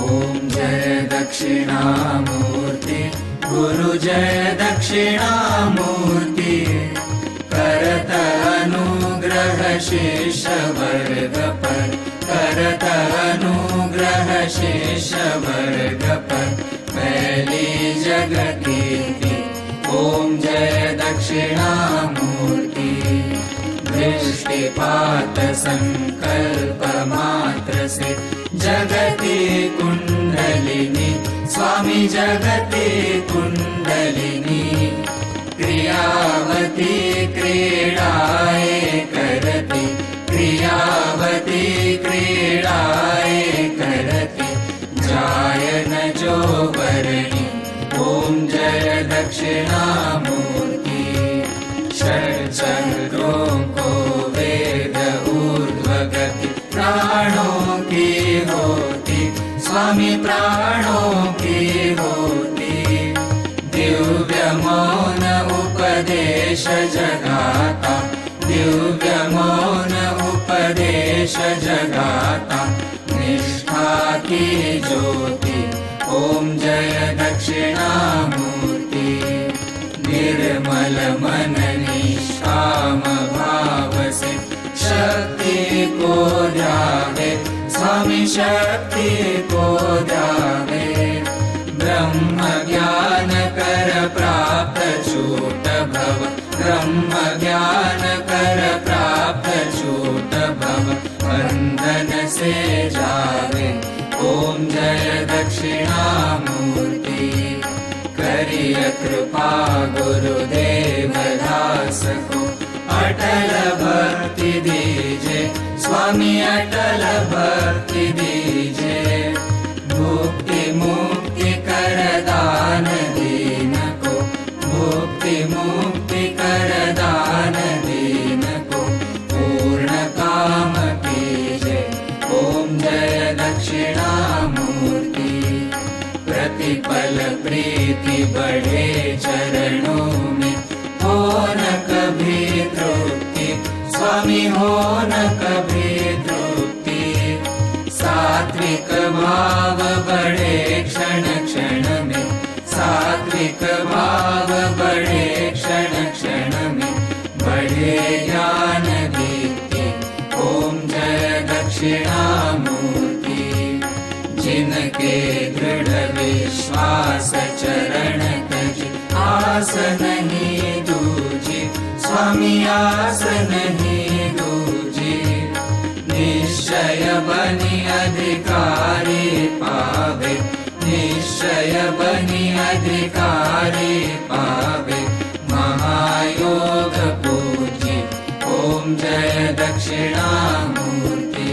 ओम जय दक्षिणामूर्ति गुरु जय दक्षिणामूर्ति करत अनुग्रह शिष्य वर्ग पर करत अनुग्रह शिष्य वर्ग पर फैली जगत कीर्ति ओम जय दक्षिणामूर्ति दृष्टिपात संकल्प मात्र से जगति कुंडलिनी स्वामी जगति कुंडलिनी क्रियावती क्रीडाए करती क्रियावती क्रीडाए करती जायन जो वरणी ओम जय दक्षिणामूर्ति षट्चक्रों को वेद ऊर्ध्वगति प्राणों की होती स्वामी प्राणों की होती दिव्य मौन उपदेश जगाता दिव्य मौन उपदेश जगाता निष्ठा की ज्योति ओम जय दक्षिणामूर्ति निर्मल मन निष्काम भाव से शक्ति को ध्यावे स्वामी शक्ति को ध्यावे ब्रह्म ज्ञान कर प्राप्त छूट भव ब्रह्म ज्ञान कर प्राप्त छूट भव बंधन से जावे ओम जय दक्षिणामूर्ति करिय कृपा गुरुदेव दास को अटल भक्ति दीजे स्वामी अटल भक्ति दीजे मुक्ति मुक्ति कर दान दीन को मुक्ति मुक्ति कर दान दीन को पूर्ण काम कीजे ओम जय दक्षिणामूर्ति प्रतिपल प्रीति बढ़े चरणों में हो न कभी तृप्ति स्वामी हो न कभी तृप्ति सात्विक भाव बढ़े क्षण क्षण में सात्विक भाव बढ़े क्षण क्षण में बढ़े ज्ञान दीप्ति ओम जय दक्षिणामूर्ति जिनके दृढ़ विश्वास चरण तज आस नहीं दूजी स्वामी आस नहीं दूजी निश्चय बनी अधिकारी पावे निश्चय बनी अधिकारी पावे महायोग पूजी ओम जय दक्षिणामूर्ति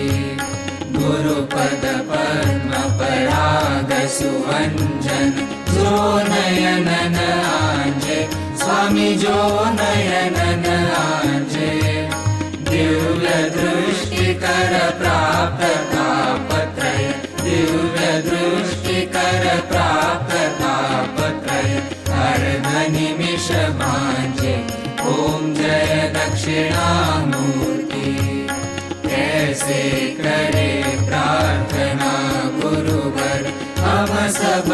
गुरुपद पद्म पराग सुवंजन जो नयनन आंजे स्वामी जो नयनन आंजे दिव्य दृष्टि कर प्राप्त तापत्रय दिव्य दृष्टि कर प्राप्त तापत्रय अर्ध निमिष भांजे ओम जय दक्षिणामूर्ति कैसे करे प्रार्थना गुरुवर हम सब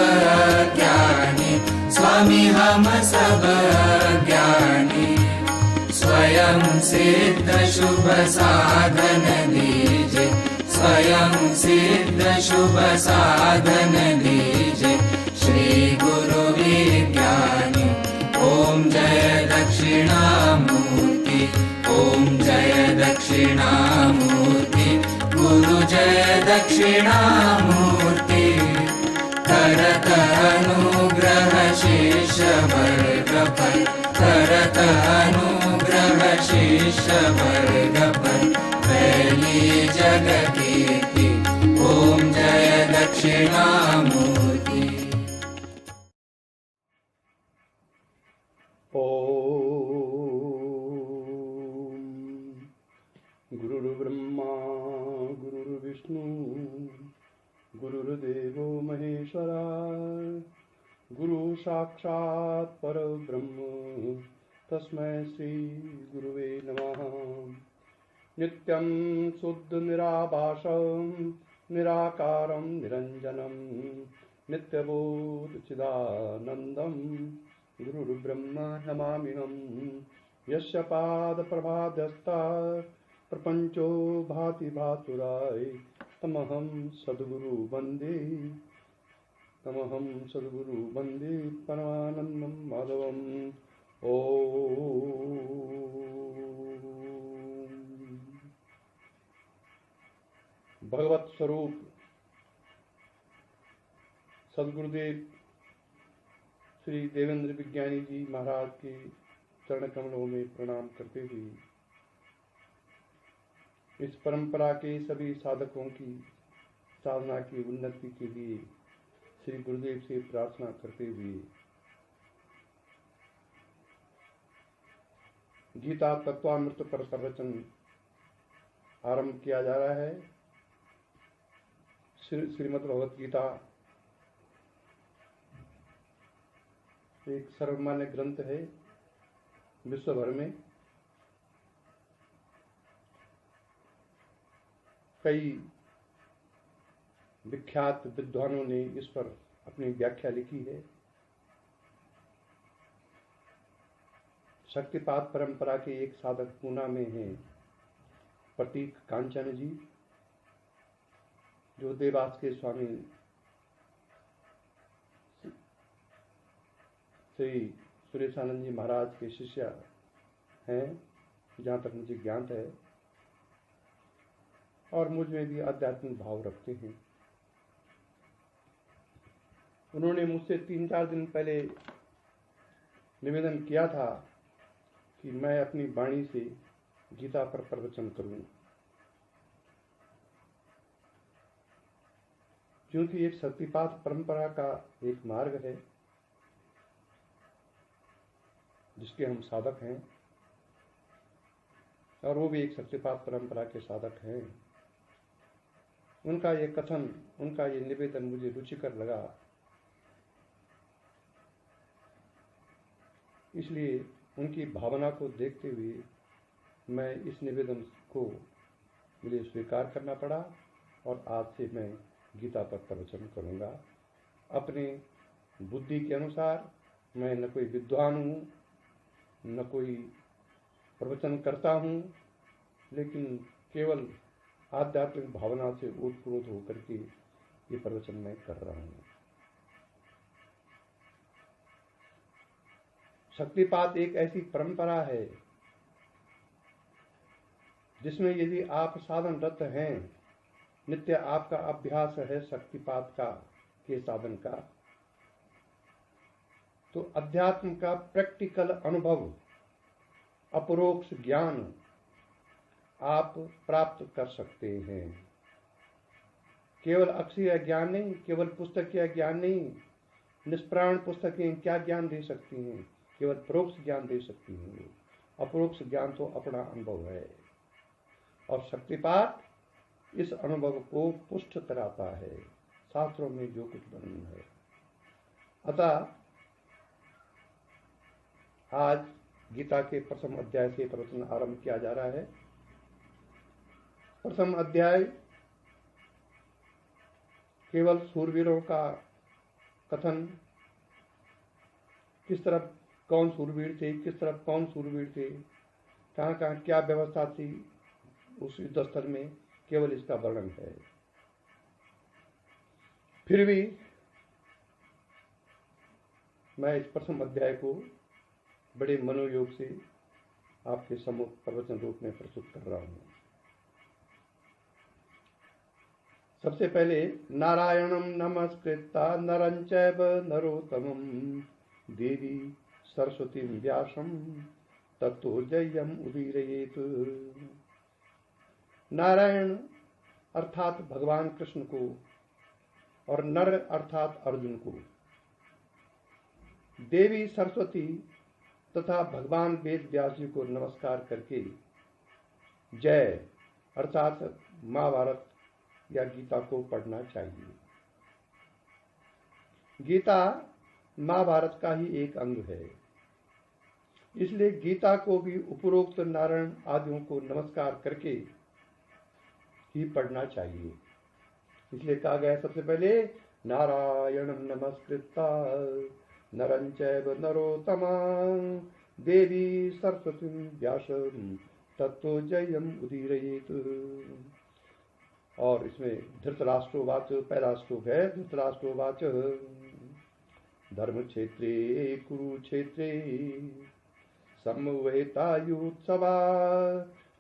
ज्ञानी स्वामी हम सब ज्ञानी स्वयं सिद्ध शुभ साधन दीजे स्वयं सिद्ध शुभ साधन दीजे श्री गुरु विज्ञानी ओम जय दक्षिणामूर्ति ओम जय दक्षिणामूर्ति गुरु जय दक्षिणामूर्ति करत अनुग्रह शिष्य वर्ग पर करत अनुग्रह शिष्य वर्ग पर फैली जगत कीर्ति ओम जय दक्षिणामूर्ति गुरुर्ब्रह्मा गुरुर्विष्णु गुरुर्देवो महेश्वरा गुरु साक्षात् परब्रह्म तस्मै श्री गुरुवे नमः। नित्यं शुद्ध निराभासं निराकारं निरञ्जनं नित्यबोध चिदानन्दं गुरुर्ब्रह्मा नमाम्यहम् यस्य पादप्रभाद्यस्ता प्रपञ्चो भाति भासुराय तमहं सद्गुरु वन्दे परमानन्दं माधवम् भगवत स्वरूप सद्गुरुदेव श्री देवेंद्र विज्ञानी जी महाराज के चरण कमलों में प्रणाम करते हुए इस परंपरा के सभी साधकों की साधना की उन्नति के लिए श्री गुरुदेव से प्रार्थना करते हुए गीता तत्वामृत पर प्रवचन आरंभ किया जा रहा है। श्रीमद् भगवत गीता एक सर्वमान्य ग्रंथ है विश्व भर में। कई विख्यात विद्वानों ने इस पर अपनी व्याख्या लिखी है। शक्तिपात परंपरा के एक साधक पूना में हैं प्रतीक कांचन जी, जो देवास के स्वामी श्री सुरेशानंद जी महाराज के शिष्य हैं, जहाँ तक मुझे ज्ञान है, और मुझ में भी आध्यात्मिक भाव रखते हैं। उन्होंने मुझसे 3-4 दिन पहले निवेदन किया था कि मैं अपनी वाणी से गीता पर प्रवचन करूं, क्योंकि एक शक्तिपात परंपरा का एक मार्ग है जिसके हम साधक हैं, और वो भी एक शक्तिपात परंपरा के साधक हैं। उनका ये कथन, उनका ये निवेदन मुझे रुचिकर लगा, इसलिए उनकी भावना को देखते हुए मैं इस निवेदन को मुझे स्वीकार करना पड़ा, और आज से मैं गीता पर प्रवचन करूंगा। अपने बुद्धि के अनुसार मैं न कोई विद्वान हूँ, न कोई प्रवचन करता हूँ, लेकिन केवल आध्यात्मिक भावना से ओतप्रोत होकर के ये प्रवचन मैं कर रहा हूँ। शक्तिपात एक ऐसी परंपरा है जिसमें यदि आप साधनरत हैं, नित्य आपका अभ्यास है शक्तिपात का के साधन का, तो अध्यात्म का प्रैक्टिकल अनुभव, अपरोक्ष ज्ञान आप प्राप्त कर सकते हैं। केवल अक्षय ज्ञान नहीं, केवल पुस्तकीय ज्ञान नहीं, निष्प्राण पुस्तकें क्या ज्ञान दे सकती हैं, केवल परोक्ष ज्ञान दे सकती हैं। अपरोक्ष ज्ञान तो अपना अनुभव है, और शक्तिपात इस अनुभव को पुष्ट कराता है, शास्त्रों में जो कुछ वर्णन है। अतः आज गीता के प्रथम अध्याय से प्रवचन आरंभ किया जा रहा है। प्रथम अध्याय केवल सूरवीरों का कथन, किस तरफ कौन सूरवीर थे, किस तरफ कौन सूरवीर थे, कहाँ कहाँ क्या व्यवस्था थी उस युद्ध स्थल में, केवल इसका वर्णन है। फिर भी मैं इस प्रथम अध्याय को बड़े मनोयोग से आपके सम्मुख प्रवचन रूप में प्रस्तुत कर रहा हूं। सबसे पहले नारायणं नमस्कृत्य नरं चैव नरोत्तमं देवी सरस्वतीं व्यासं ततो जयम् उदीरयेत्। नारायण अर्थात भगवान कृष्ण को, और नर अर्थात अर्जुन को, देवी सरस्वती तथा भगवान वेद व्यास जी को नमस्कार करके जय अर्थात महाभारत या गीता को पढ़ना चाहिए। गीता महाभारत का ही एक अंग है। इसलिए गीता को भी उपरोक्त नारायण आदियों को नमस्कार करके ही पढ़ना चाहिए। इसलिए कहा गया सबसे पहले नारायणं नमस्कृत्य नरं चैव नरोत्तमं देवी सरस्वतीं व्यासं ततो जयम् उदीरयेत्। और इसमें धृतराष्ट्रोवाच पहला श्लोक है। धृतराष्ट्रोवाच धर्म क्षेत्रे कुरुक्षेत्रे समवेतायुत्सवा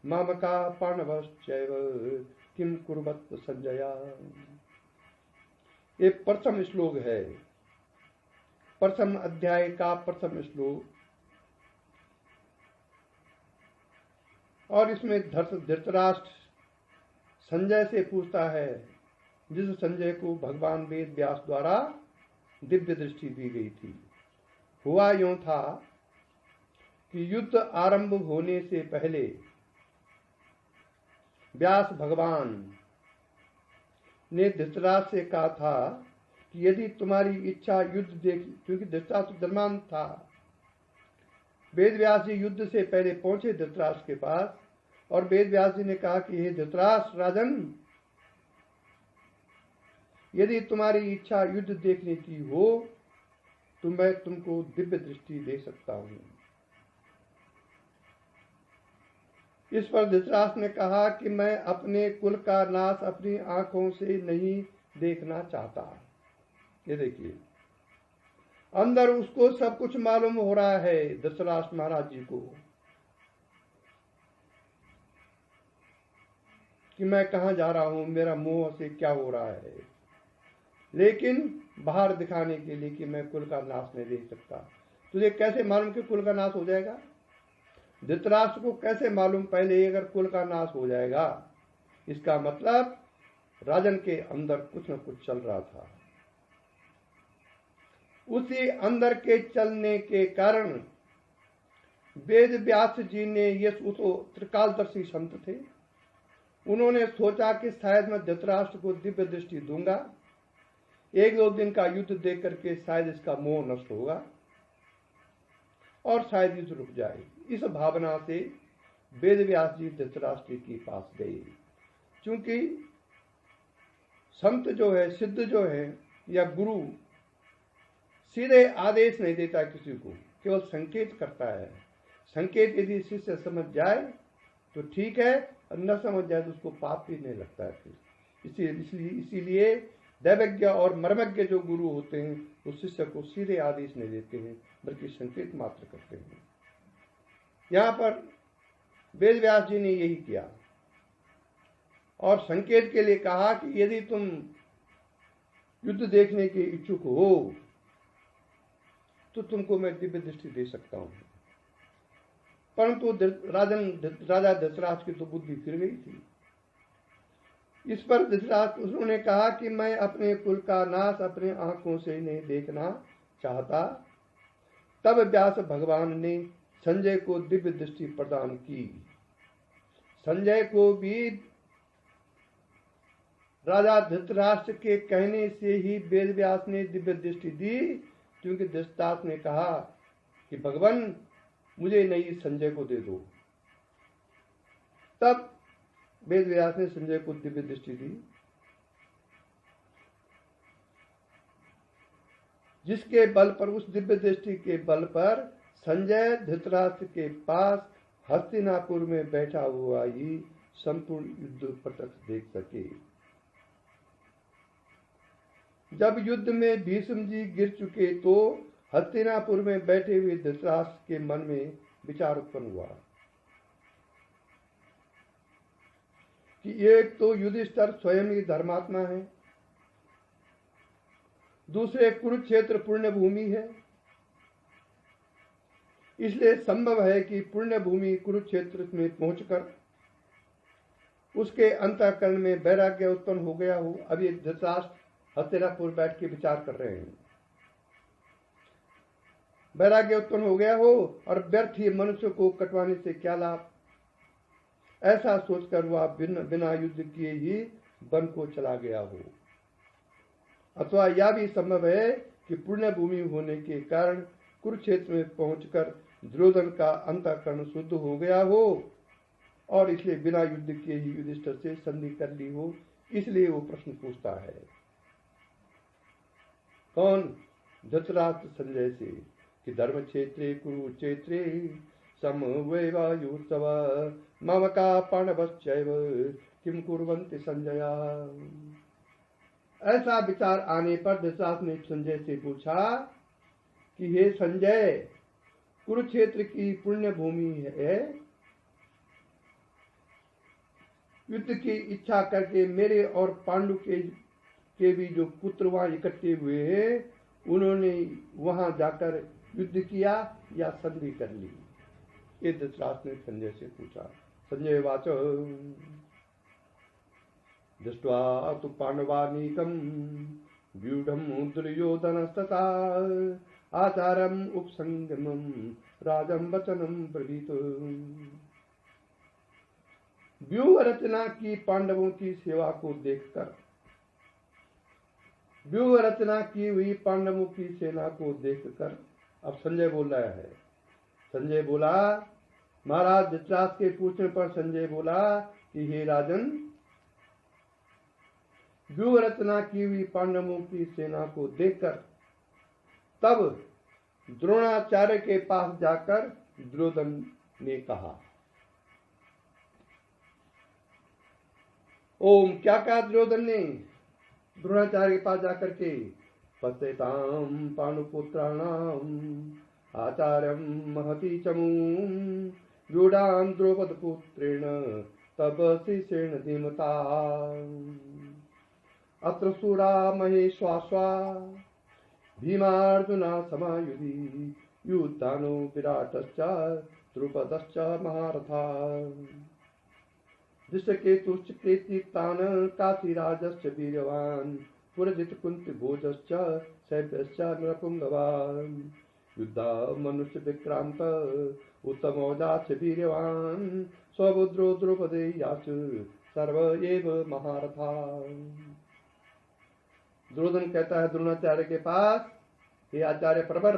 मामका पांडवश्चैव किम कुर्वत् संजया। ये प्रथम श्लोक है, प्रथम अध्याय का प्रथम श्लोक। और इसमें धृतराष्ट्र संजय से पूछता है, जिस संजय को भगवान वेद व्यास द्वारा दिव्य दृष्टि दी गई थी। हुआ यूं था कि युद्ध आरंभ होने से पहले व्यास भगवान ने धृतराष्ट्र से कहा था कि यदि तुम्हारी इच्छा युद्ध देख, क्योंकि धृतराष्ट्र धर्मान था, वेद व्यास जी युद्ध से पहले पहुंचे धृतराष्ट्र के पास और वेद व्यास जी ने कहा कि हे धृतराष्ट्र राजन, यदि तुम्हारी इच्छा युद्ध देखने की हो तो मैं तुमको दिव्य दृष्टि दे सकता हूं। इस पर धृतराष्ट्र ने कहा कि मैं अपने कुल का नाश अपनी आंखों से नहीं देखना चाहता। ये देखिए, अंदर उसको सब कुछ मालूम हो रहा है धृतराष्ट्र महाराज जी को कि मैं कहां जा रहा हूं, मेरा मोह से क्या हो रहा है, लेकिन बाहर दिखाने के लिए कि मैं कुल का नाश नहीं देख सकता। तुझे कैसे मालूम कि कुल का नाश हो जाएगा? धृतराष्ट्र को कैसे मालूम पहले अगर कुल का नाश हो जाएगा? इसका मतलब राजन के अंदर कुछ न कुछ चल रहा था। उसी अंदर के चलने के कारण वेद व्यास जी ने, ये तो त्रिकालदर्शी संत थे, उन्होंने सोचा कि शायद मैं धृतराष्ट्र को दिव्य दृष्टि दूंगा, एक दो दिन का युद्ध देख करके शायद इसका मोह नष्ट होगा और शायद युद्ध रुक जाए। इस भावना से वेद व्यास जी धृतराष्ट्र के पास गए। क्योंकि संत जो है, सिद्ध जो है या गुरु सीधे आदेश नहीं देता किसी को, केवल संकेत करता है। संकेत यदि शिष्य समझ जाए तो ठीक है, और न समझ जाए तो उसको पाप भी नहीं लगता है फिर। इसीलिए दैवज्ञ और मर्मज्ञ जो गुरु होते हैं वो शिष्य को सीधे आदेश नहीं देते हैं, बल्कि संकेत मात्र करते हैं। यहाँ पर वेद व्यास जी ने यही किया और संकेत के लिए कहा कि यदि तुम युद्ध देखने के इच्छुक हो तो तुमको मैं दिव्य दृष्टि दे सकता हूं। परंतु राजा धृतराष्ट्र की तो बुद्धि फिर गई थी। इस पर धृतराष्ट्र उन्होंने कहा कि मैं अपने कुल का नाश अपने आंखों से नहीं देखना चाहता। तब व्यास भगवान ने संजय को दिव्य दृष्टि प्रदान की। संजय को भी राजा धृतराष्ट्र के कहने से ही वेद व्यास ने दिव्य दृष्टि दी, क्योंकि धृतराष्ट्र ने कहा कि भगवान मुझे नहीं संजय को दे दो। तब वेद व्यास ने संजय को दिव्य दृष्टि दी, जिसके बल पर, उस दिव्य दृष्टि के बल पर संजय धृतराष्ट्र के पास हस्तिनापुर में बैठा हुआ ही संपूर्ण युद्ध प्रत्यक्ष देख सके। जब युद्ध में भीष्म जी गिर चुके तो हस्तिनापुर में बैठे हुए धृतराष्ट्र के मन में विचार उत्पन्न हुआ कि एक तो युधिष्ठिर स्वयं ही धर्मात्मा है, दूसरे कुरुक्षेत्र पुण्य भूमि है, इसलिए संभव है कि पुण्य भूमि कुरुक्षेत्र में पहुंचकर उसके अंतःकरण में वैराग्य उत्पन्न हो गया हो। अभी धृतराष्ट्र हस्तिनापुर बैठ के विचार कर रहे हैं, वैराग्य उत्पन्न हो गया हो और व्यर्थ ही मनुष्य को कटवाने से क्या लाभ, ऐसा सोचकर वह बिना युद्ध किए ही वन को चला गया हो। अथवा यह भी संभव है कि पुण्य भूमि होने के कारण कुरुक्षेत्र में पहुंचकर दुर्योधन का अंतःकरण शुद्ध हो गया हो और इसलिए बिना युद्ध किए ही युधिष्ठिर से संधि कर ली हो, इसलिए वो प्रश्न पूछता है। कौन? धृतराष्ट्र संजय से कि धर्म क्षेत्रे कुरुक्षेत्रे समवैवायुर्तव मम का पांडवश्चैव किम कुर्वन्ति संजया। ऐसा विचार आने पर धृतराष्ट्र ने संजय से पूछा कि हे संजय, कुरुक्षेत्र की पुण्य भूमि है, युद्ध की इच्छा करके मेरे और पांडु के भी जो पुत्र वहां इकट्ठे हुए हैं, उन्होंने वहां जाकर युद्ध किया या संधि कर ली? ये धृतराष्ट्र ने संजय से पूछा। संजय वाच दृष्ट्वा तु पांडवानीकं व्यूढ़ं दुर्योधनस्तथा आचारम उपसंगमं राजं वचनं ब्रवीत। व्यूह रचना की पांडवों की सेवा को देखकर, व्यूह रचना की हुई पांडवों की सेना को देखकर अब संजय बोल रहा है। संजय बोला, महाराज धृतराष्ट्र के पूछने पर संजय बोला कि हे राजन, व्यूह रचना की हुई पांडवों की सेना को देखकर तब द्रोणाचार्य के पास जाकर दुर्योधन ने कहा। ओम, क्या कहा दुर्योधन ने द्रोणाचार्य के पास जाकर के? पश्यताम पांडुपुत्राणाम आचार्यम महती चमूम व्यूढ़ाम द्रौपद पुत्रेण तब शिशेण धीमता अत्र सूरा महेश्वास्वा भीमार्जुना समायुधि युद्धानो विराटश्च द्रुपदश्च महारथा दृष्टकेतुश्च केतितान काशीराजश्च वीर्यवान् पुरजित कुंती भोजश्च शैब्यश्च नरपुंगवान् युद्धा मनुष्य विक्रांत उत्तमौजाश्च वीर्यवान् स्वबुद्रो द्रौपदेयाश्च सर्व एव महारथा। दुर्योधन कहता है द्रोणाचार्य के पास, हे आचार्य प्रवर,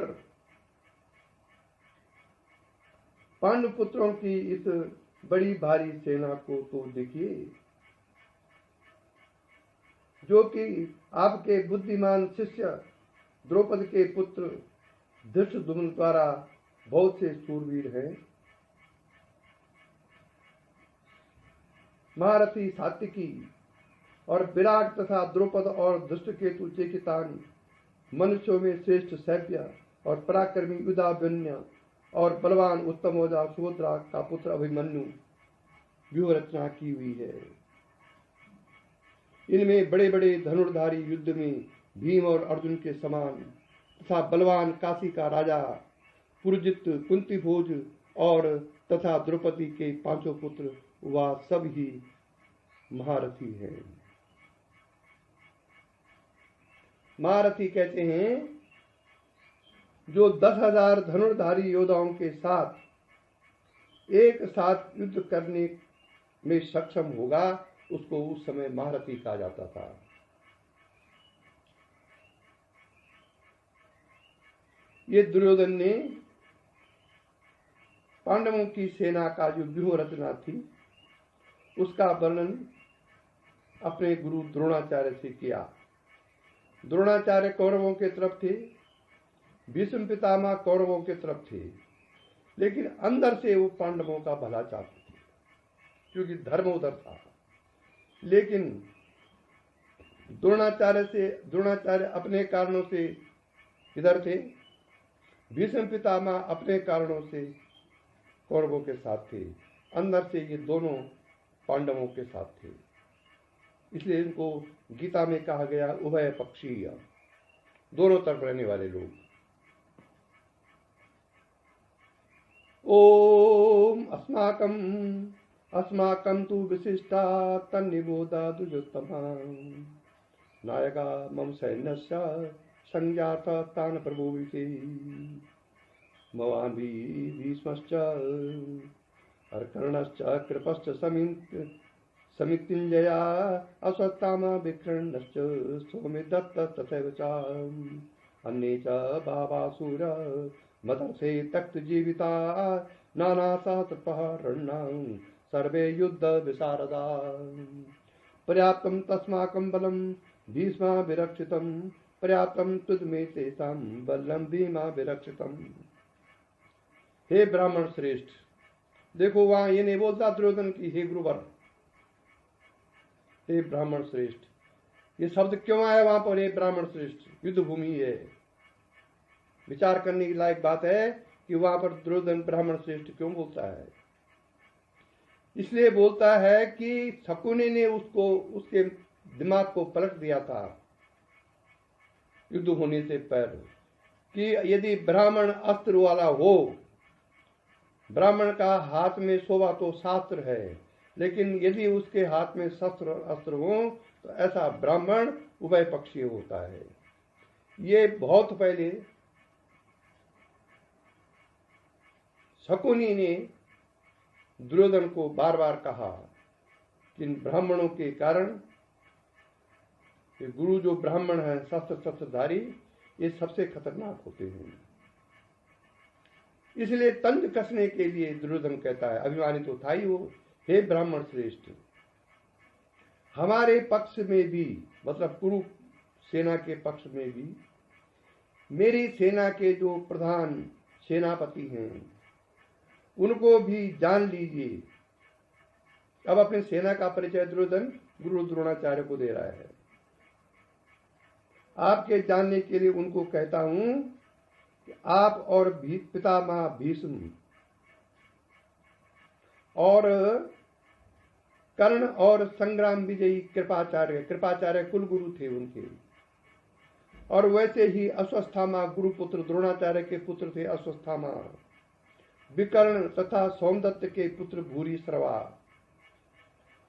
पांडु पुत्रों की इस बड़ी भारी सेना को तो देखिए, जो कि आपके बुद्धिमान शिष्य द्रौपद के पुत्र धृष्टद्युम्न द्वारा बहुत से सूरवीर हैं। महारथी सात्विकी और विराट तथा द्रौपद और धृष्टकेतु चेकितान मनुष्यों में श्रेष्ठ शैब्य और पराक्रमी युधाभिमन्यु और बलवान उत्तमौजा सुभद्रा का पुत्र अभिमन्यु व्यूह रचना की हुई है। इनमें बड़े बड़े धनुर्धारी युद्ध में भीम और अर्जुन के समान तथा बलवान काशी का राजा पुरजित कुंती भोज और तथा द्रौपदी के पांचों पुत्र वह सब ही महारथी हैं। महारथी कहते हैं जो 10,000 धनुर्धारी योद्धाओं के साथ एक साथ युद्ध करने में सक्षम होगा, उसको उस समय महारथी कहा जाता था। ये दुर्योधन ने पांडवों की सेना का जो व्यूह रचना थी उसका वर्णन अपने गुरु द्रोणाचार्य से किया। द्रोणाचार्य कौरवों के तरफ थे, भीष्म पितामह कौरवों के तरफ थे, लेकिन अंदर से वो पांडवों का भला चाहते थे क्योंकि धर्म उधर था। लेकिन द्रोणाचार्य अपने कारणों से इधर थे, भीष्म पितामह अपने कारणों से कौरवों के साथ थे, अंदर से ये दोनों पांडवों के साथ थे। इसलिए इनको गीता में कहा गया उभय पक्षीय, दोनों तरफ रहने वाले लोग। ओम अस्माकं तु विशिष्टा तन्निबोधा दुर्योत्तमा नायका मम सैन्यस्य संज्ञार्थ तान् प्रभुविति भवान् भीष्मश्च अर्कर्णश्च कृपश्च समितिञ्जया अश्वत्थामा विकर्णश्च सौमिदत्त तथैव च अन्ये च बाबासुर मदर्थे तक्त जीविता नाना सहस्रप्रहरणां सर्वे युद्ध विशारदा पर्याप्तं तस्माकं बलं भीष्मा विरक्षितं पर्याप्तं तुदमे तेषां बलं भीमा विरक्षितम्। हे ब्राह्मण श्रेष्ठ, देखो वहां ये नहीं बोलता दुर्योधन की हे गुरुवर, हे ब्राह्मण श्रेष्ठ। ये शब्द क्यों आया वहां पर? हे ब्राह्मण श्रेष्ठ, युद्ध भूमि है। विचार करने की लायक बात है कि वहां पर दुर्योधन ब्राह्मण श्रेष्ठ क्यों बोलता है। इसलिए बोलता है कि शकुनी ने उसको, उसके दिमाग को पलट दिया था युद्ध होने से पहले कि यदि ब्राह्मण अस्त्र वाला हो, ब्राह्मण का हाथ में शोभा तो शास्त्र है, लेकिन यदि उसके हाथ में शस्त्र अस्त्र हो तो ऐसा ब्राह्मण उभय पक्षीय होता है। ये बहुत पहले शकुनी ने दुर्योधन को बार बार कहा कि इन ब्राह्मणों के कारण, गुरु जो ब्राह्मण है शस्त्र शस्त्रधारी, ये सबसे खतरनाक होते हैं। इसलिए तंज कसने के लिए दुर्योधन कहता है, अभिमानित तो था ही वो, हे ब्राह्मण श्रेष्ठ, हमारे पक्ष में भी, मतलब कुरु सेना के पक्ष में भी, मेरी सेना के जो प्रधान सेनापति हैं उनको भी जान लीजिए। अब अपने सेना का परिचय दुर्योधन गुरु द्रोणाचार्य को दे रहा है। आपके जानने के लिए उनको कहता हूं कि आप और पितामह भीष्म और कर्ण और संग्राम विजयी कृपाचार्य कुल गुरु थे उनके, और वैसे ही अश्वस्थामा गुरुपुत्र द्रोणाचार्य के पुत्र थे अश्वस्थामा, विकर्ण तथा सोमदत्त के पुत्र भूरी श्रवा,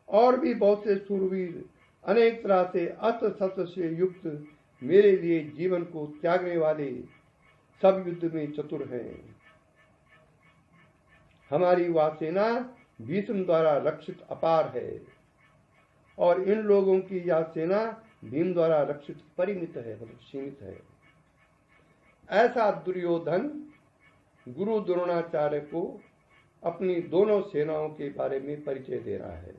और भी बहुत से शूरवीर अनेक तरह से अस्त्र शस्त्र से युक्त मेरे लिए जीवन को त्यागने वाले सब युद्ध में चतुर हैं। हमारी वह सेना भीष्म द्वारा रक्षित अपार है, और इन लोगों की यह सेना भीम द्वारा रक्षित परिमित है, मतलब सीमित है। ऐसा दुर्योधन गुरु द्रोणाचार्य को अपनी दोनों सेनाओं के बारे में परिचय दे रहा है।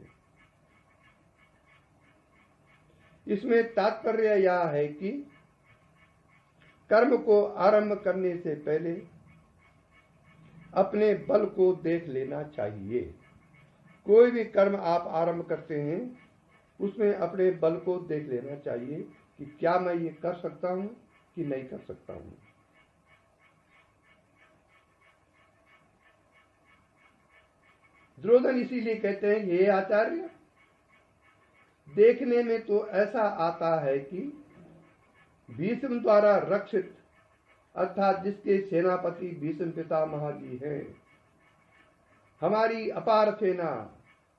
इसमें तात्पर्य यह है कि कर्म को आरंभ करने से पहले अपने बल को देख लेना चाहिए। कोई भी कर्म आप आरंभ करते हैं उसमें अपने बल को देख लेना चाहिए कि क्या मैं ये कर सकता हूं कि नहीं कर सकता हूं। दुर्योधन इसीलिए कहते हैं, ये आचार्य, देखने में तो ऐसा आता है कि भीष्म द्वारा रक्षित, अर्थात जिसके सेनापति भीष्म पितामह जी हैं, हमारी अपार सेना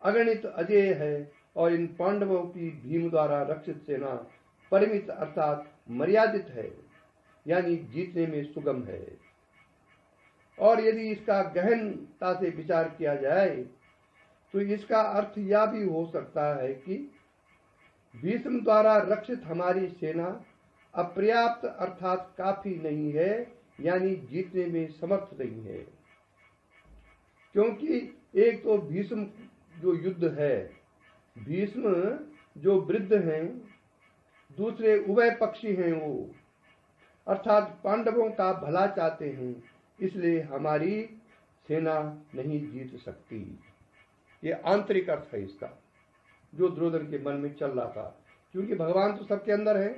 अगणित अजेय है, और इन पांडवों की भीम द्वारा रक्षित सेना परिमित अर्थात मर्यादित है, यानी जीतने में सुगम है। और यदि इसका गहनता से विचार किया जाए तो इसका अर्थ यह भी हो सकता है कि भीष्म द्वारा रक्षित हमारी सेना अपर्याप्त अर्थात काफी नहीं है, यानी जीतने में समर्थ नहीं है। क्योंकि एक तो भीष्म जो युद्ध है, भीष्म जो वृद्ध हैं, दूसरे उभय पक्षी हैं, वो अर्थात पांडवों का भला चाहते हैं, इसलिए हमारी सेना नहीं जीत सकती। ये आंतरिक अर्थ है इसका, जो दुर्योधन के मन में चल रहा था। क्योंकि भगवान तो सबके अंदर है,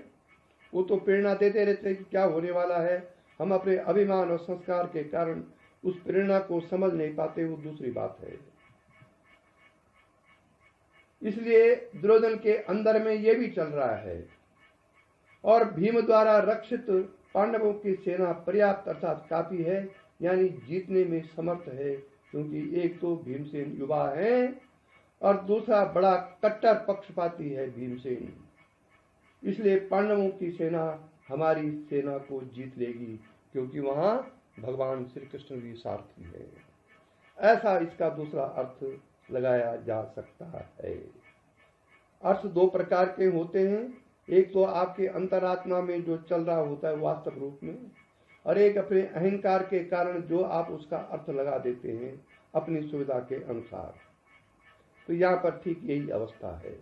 वो तो प्रेरणा देते रहते हैं कि क्या होने वाला है। हम अपने अभिमान और संस्कार के कारण उस प्रेरणा को समझ नहीं पाते, वो दूसरी बात है। इसलिए दुर्योधन के अंदर में ये भी चल रहा है। और भीम द्वारा रक्षित पांडवों की सेना पर्याप्त अर्थात काफी है, यानी जीतने में समर्थ है। क्योंकि एक तो भीमसेन युवा है और दूसरा बड़ा कट्टर पक्षपाती है भीमसेन। इसलिए पांडवों की सेना हमारी सेना को जीत लेगी, क्योंकि वहां भगवान श्री कृष्ण भी सारथी है। ऐसा इसका दूसरा अर्थ लगाया जा सकता है। अर्थ दो प्रकार के होते हैं। एक तो आपके अंतरात्मा में जो चल रहा होता है वास्तव रूप में, और एक अपने अहंकार के कारण जो आप उसका अर्थ लगा देते हैं अपनी सुविधा के अनुसार। तो यहाँ पर ठीक यही अवस्था है।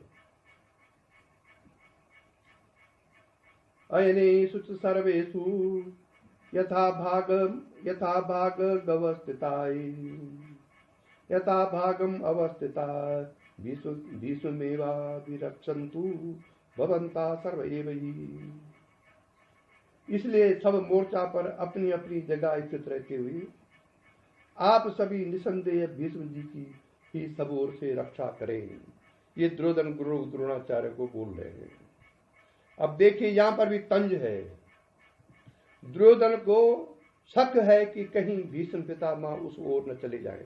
अयनेषु च सर्वेषु यथा भाग गवस्थिताय यथा भागम अवस्थिता भीष्मेवाभिरक्षन्तु भवन्ता सर्व एव हि। इसलिए सब मोर्चा पर अपनी अपनी जगह स्थित रहते हुए आप सभी निसंदेह भीष्म जी की ही सब ओर से रक्षा करें। ये दुर्योधन गुरु द्रोणाचार्य को बोल रहे हैं। अब देखिए यहाँ पर भी तंज है। दुर्योधन को शक है कि कहीं भीष्म पितामह उस ओर न चले जाएं,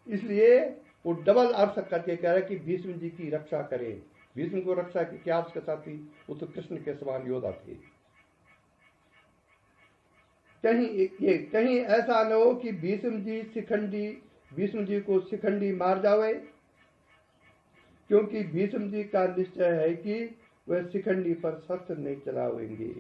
इसलिए वो डबल अर्थ करके कह रहे कि भीष्म जी की रक्षा करें। भीष्म को रक्षा की क्या आवश्यकता थी? वो तो कृष्ण के समान योद्धा थे। कहीं ऐसा न हो कि भीष्म जी को शिखंडी मार जावे, क्योंकि भीष्म जी का निश्चय है कि वह शिखंडी पर शस्त्र नहीं चलावेंगे।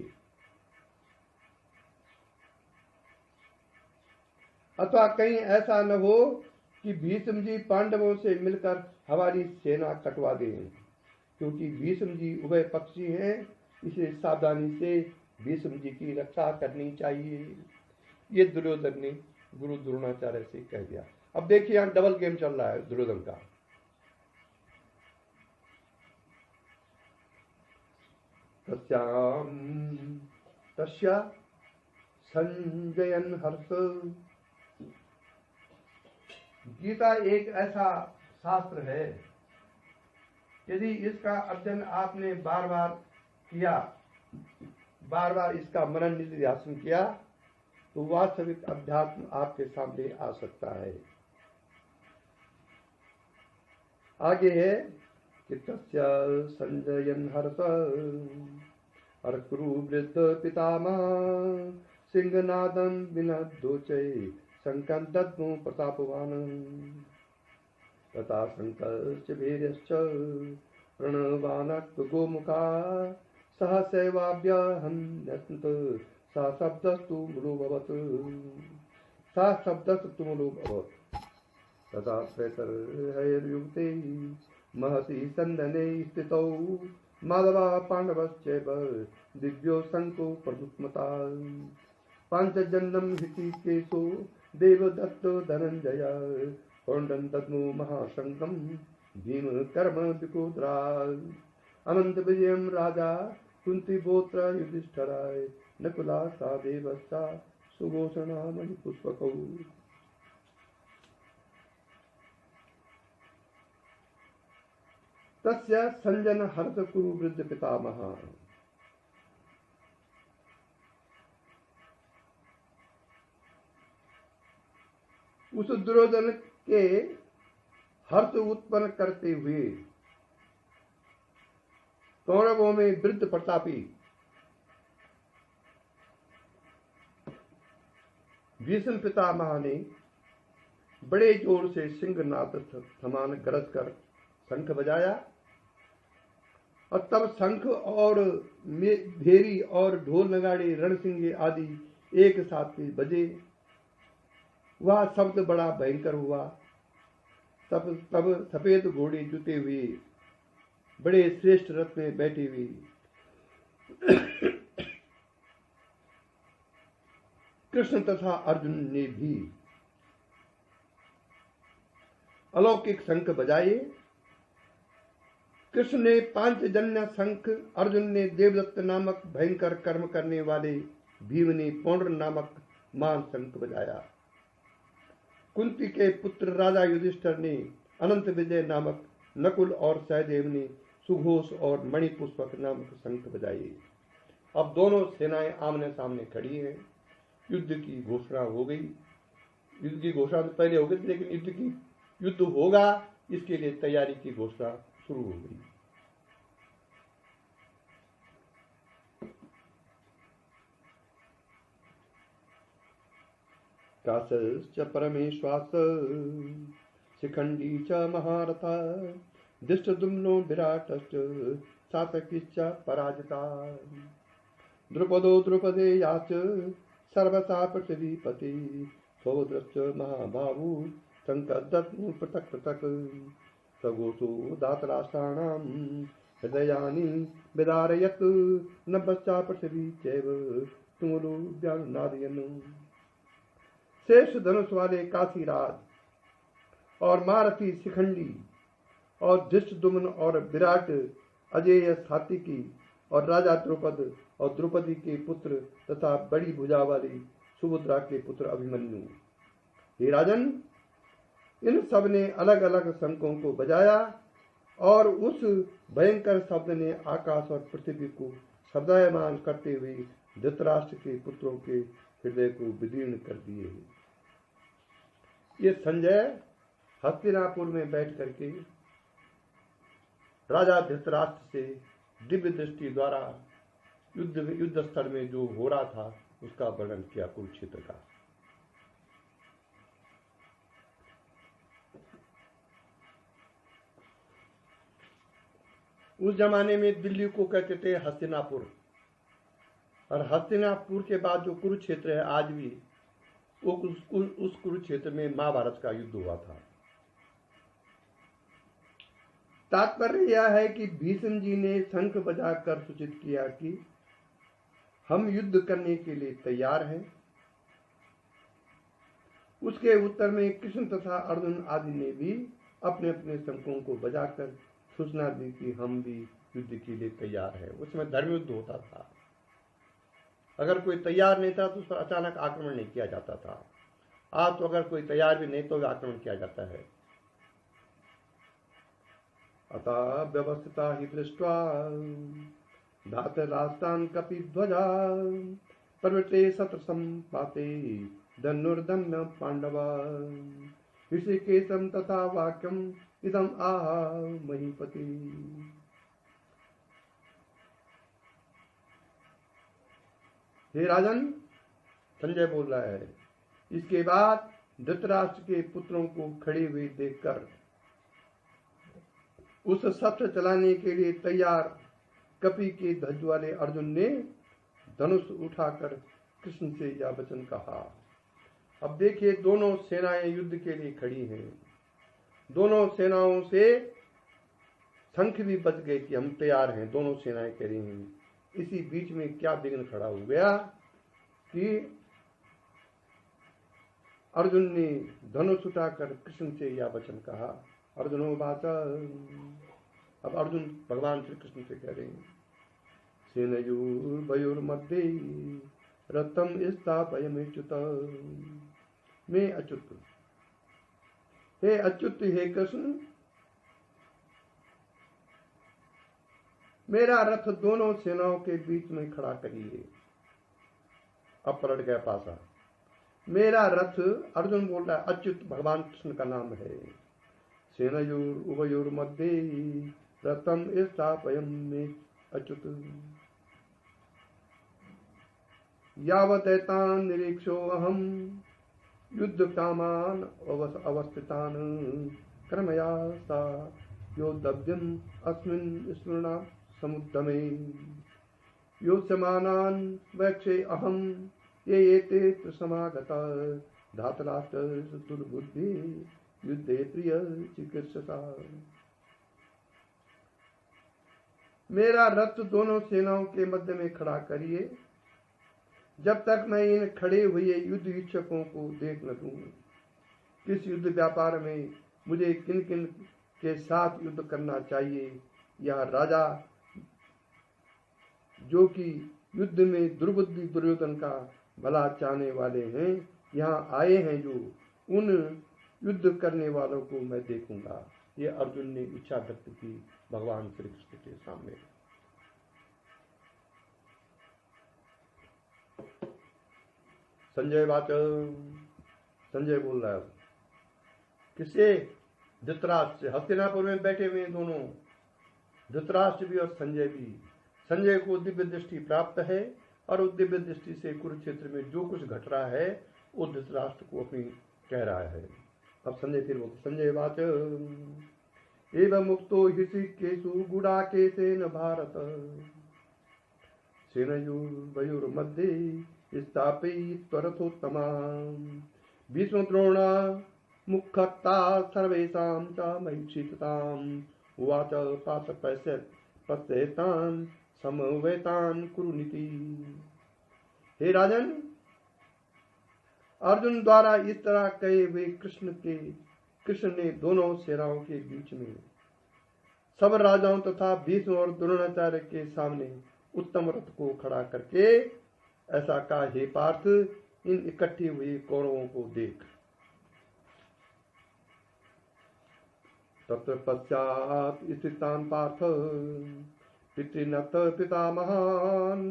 अथवा कहीं ऐसा न हो कि भीष्म जी पांडवों से मिलकर हमारी सेना कटवा दें, क्योंकि भीष्म जी उभय पक्षी हैं, इसलिए सावधानी से भीष्म जी की रक्षा करनी चाहिए। ये दुर्योधन ने गुरु द्रोणाचार्य से कह दिया। अब देखिए यहाँ डबल गेम चल रहा है दुर्योधन का। तस्या संजयन हर्ष। गीता एक ऐसा शास्त्र है, यदि इसका अध्ययन आपने बार बार किया, बार बार इसका मनन निधिध्यासन किया, तो वास्तविक अध्यात्म आपके सामने आ सकता है। आगे है कि तस्य संजयन हर्ष अर्कुरु वृद्ध पितामह सिंहनादं विनद्योचे शंकं दद्मो प्रतापवान् तथा शंकश्च वीर्यश्च प्रणवानक् गोमुखा सहसैवाभ्यहन्यन्त सा शब्दस्तु मृभवत् तथा प्रेतर्हैर्युक्ते महसि सन्दने स्थितौ माधवा पाण्डवश्चैव दिव्यो शङ्को प्रदुत्मता पाञ्चजन्यं ऋषिकेशो देवदत्तो धनञ्जय कौण्डं दद्मो महाशङ्कं भीम कर्म विकोद्रा अनंत विजयम राजा कुंतीगोत्र युधिष्ठिराय नकुला सा देवस्ता सुघोषणा मणिपुष्पकौ। तस्य संजन हर्ष कुरु वृद्ध पितामह। उस दुर्योधन के हर्ष उत्पन्न करते हुए कौरवों में वृद्ध प्रतापी भीष्म पितामह ने बड़े जोर से सिंहनाद समान गरज कर शंख बजाया, और तब शंख और भेरी और ढोल नगाड़े रणसिंगे आदि एक साथ में बजे। वह शब्द बड़ा भयंकर हुआ। तब सफेद घोड़े जुते हुए बड़े श्रेष्ठ रथ में बैठी हुई कृष्ण तथा अर्जुन ने भी अलौकिक शंख बजाए। कृष्ण ने पांचजन्य शंख, अर्जुन ने देवदत्त नामक भयंकर कर्म करने वाले, भीम ने पौंड्र नामक मान शंख बजाया। कुंती के पुत्र राजा युधिष्ठिर ने अनंत विजय नामक, नकुल और सहदेव ने सुघोष और मणिपुष्पक नामक शंख बजाए। अब दोनों सेनाएं आमने सामने खड़ी हैं। युद्ध की घोषणा हो गई। युद्ध की घोषणा तो पहले हो गई, लेकिन युद्ध होगा इसके लिए तैयारी की घोषणा शुरू हो गई। काशश्च परमेश्वास शिखंडी च महारथा दृष्टद्युम्नो विराटश्च सातकिश्च पराजिता द्रुपदो द्रुपदेयाश्च सर्वसा पृथ्वीपति सौद्रश्च महाबाहु शङ्खदत्नु पृथक् पृथक् सगोषो दातराष्ट्राणां हृदयानि विदारयत् नभश्चा पृथ्वी चैव तुमुलो व्यानुनादयन्। श्रेष्ठ धनुष वाले काशीराज और महारथी शिखंडी और धृष्टद्युम्न और विराट अजेय सात्विकी और राजा द्रुपद और द्रौपदी के पुत्र तथा बड़ी भुजा वाली सुभद्रा के पुत्र अभिमन्यु। हे राजन, इन सब ने अलग अलग शंखों को बजाया और उस भयंकर शब्द ने आकाश और पृथ्वी को शब्दायमान करते हुए धृतराष्ट्र के पुत्रों के हृदय को विदीर्ण कर दिए। ये संजय हस्तिनापुर में बैठ करके राजा धृतराष्ट्र से दिव्य दृष्टि द्वारा युद्ध स्थल में जो हो रहा था उसका वर्णन किया कुरुक्षेत्र का। उस जमाने में दिल्ली को कहते थे हस्तिनापुर, और हस्तिनापुर के बाद जो कुरुक्षेत्र है आज भी वो उस कुरुक्षेत्र में महाभारत का युद्ध हुआ था। तात्पर्य यह है कि भीष्म जी ने शंख बजाकर सूचित किया कि हम युद्ध करने के लिए तैयार हैं। उसके उत्तर में कृष्ण तथा अर्जुन आदि ने भी अपने अपने शंखों को बजाकर सूचना दी कि हम भी युद्ध के लिए तैयार हैं। उसमें धर्म युद्ध होता था। अगर कोई तैयार नहीं था तो उस पर अचानक आक्रमण नहीं किया जाता था। आज तो अगर कोई तैयार भी नहीं तो आक्रमण किया जाता है। अतः व्यवस्थिता ही दृष्ट्वा धातराष्ट्रान् कपिध्वजा प्रवृत्ते शत्र संपाते धनुर्धन्य पांडवा ऋषिकेशं तथा वाक्यम इदम आह महीपति। हे राजन, संजय बोल रहा है, इसके बाद धृतराष्ट्र के पुत्रों को खड़े हुए देखकर उस शस्त्र चलाने के लिए तैयार कपि के ध्वज वाले अर्जुन ने धनुष उठाकर कृष्ण से यह वचन कहा। अब देखिए, दोनों सेनाएं युद्ध के लिए खड़ी हैं। दोनों सेनाओं से शंख भी बज गए कि हम तैयार हैं। दोनों सेनाएं कह रही हैं। इसी बीच में क्या विघ्न खड़ा हो गया कि अर्जुन ने धनुष उठाकर कृष्ण से यह वचन कहा। अर्जुनो बात। अब अर्जुन भगवान श्री कृष्ण से कह रहे हैं, सेनयोर्भयोर्मध्ये रथम स्थापयमेच्युत। मैं अच्युत, हे अच्युत, हे कृष्ण, मेरा रथ दोनों सेनाओं के बीच में खड़ा करिए। अब पलट गया पासा। मेरा रथ, अर्जुन बोल रहा है, अच्युत भगवान कृष्ण का नाम है। सेनयोर उभयोर मध्ये रथम स्थापयामि अच्युत। यावदैतान् निरीक्षो अहम युद्ध कामान अवस्थितान् कर्मया सा योद्धव्यम् अस्मिन् स्मृणा समुद्यमे योत्स्यमानान् वैक्षे अहम ये एते समागता धातराष्ट्र दुर्बुद्धि युद्धे प्रिय चिकित्सका। मेरा रथ दोनों सेनाओं के मध्य में खड़ा करिए जब तक मैं इन खड़े हुए युद्ध इच्छुकों को देख न लूं। किस युद्ध व्यापार में मुझे किन किन के साथ युद्ध करना चाहिए, यह राजा जो कि युद्ध में दुर्बुद्धि दुर्योधन का भला चाहने वाले हैं, यहाँ आए हैं, जो उन युद्ध करने वालों को मैं देखूंगा। ये अर्जुन ने इच्छा व्यक्त की भगवान श्री कृष्ण के सामने। संजय बात। संजय बोल रहा है किससे? धृतराष्ट्र से। हस्तिनापुर में बैठे हुए दोनों, धृतराष्ट्र भी और संजय भी। संजय को दिव्य दृष्टि प्राप्त है और उस दिव्य दृष्टि से कुरुक्षेत्र में जो कुछ घट रहा है वो धृतराष्ट्र को अपनी कह रहा है। अब संजय फिर बोलते, संजय बात। एवं मुक्तो ऋषिकेशु गुडाकेशेन भारत सेनयोर्भयोर्मध्ये स्थापयित्वरथोत्तमा भीष्मद्रोणा मुखता सर्वेषां च महीक्षिताम् उवाच पार्थ पश्यतान् समवेतान् कुरुनीति। हे राजन, अर्जुन द्वारा इस तरह कहे हुए कृष्ण ने दोनों सेनाओं के बीच में सब राजाओं तथा भीष्म और द्रोणाचार्य के सामने उत्तम रथ को खड़ा करके ऐसा कहा, हे पार्थ, इन इकट्ठे हुए कौरवों को देख। तत्र पश्चात स्थितान् पार्थ पितृनत पितामहान्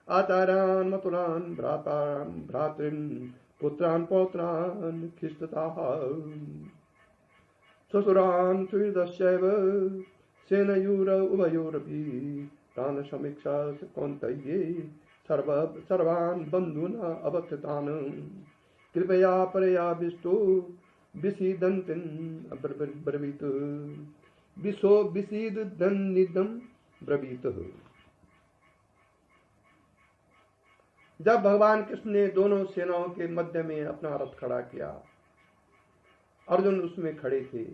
आचार्यान् मतुलान् भ्रातॄन् पुत्रान् पौत्रान् ख्रिस्तताः ससुरान् सुहृदस्यैव सेनयोर उभयोरपि तान् समीक्षा कौन्तेये सर्वान् बन्धून् अवस्थितान् कृपया परयाविष्टो विसीदन्तीन् ब्रवीत विसीदन्निदं ब्रवीत। जब भगवान कृष्ण ने दोनों सेनाओं के मध्य में अपना रथ खड़ा किया, अर्जुन उसमें खड़े थे।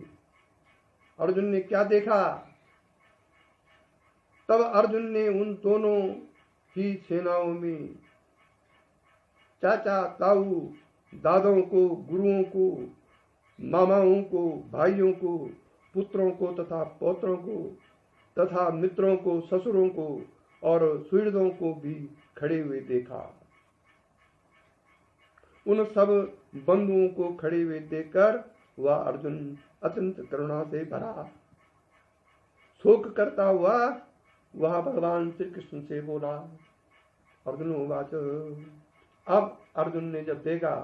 अर्जुन ने क्या देखा? तब अर्जुन ने उन दोनों ही सेनाओं में चाचा ताऊ, दादाओं को, गुरुओं को, मामाओं को, भाइयों को, पुत्रों को तथा पौत्रों को तथा मित्रों को, ससुरों को और सुहृदों को भी खड़े हुए देखा। उन सब बंधुओं को खड़े हुए देखकर वह अर्जुन अत्यंत करुणा से भरा शोक करता हुआ वह भगवान श्री कृष्ण से बोला, अर्जुन उवाच। अब अर्जुन ने जब देखा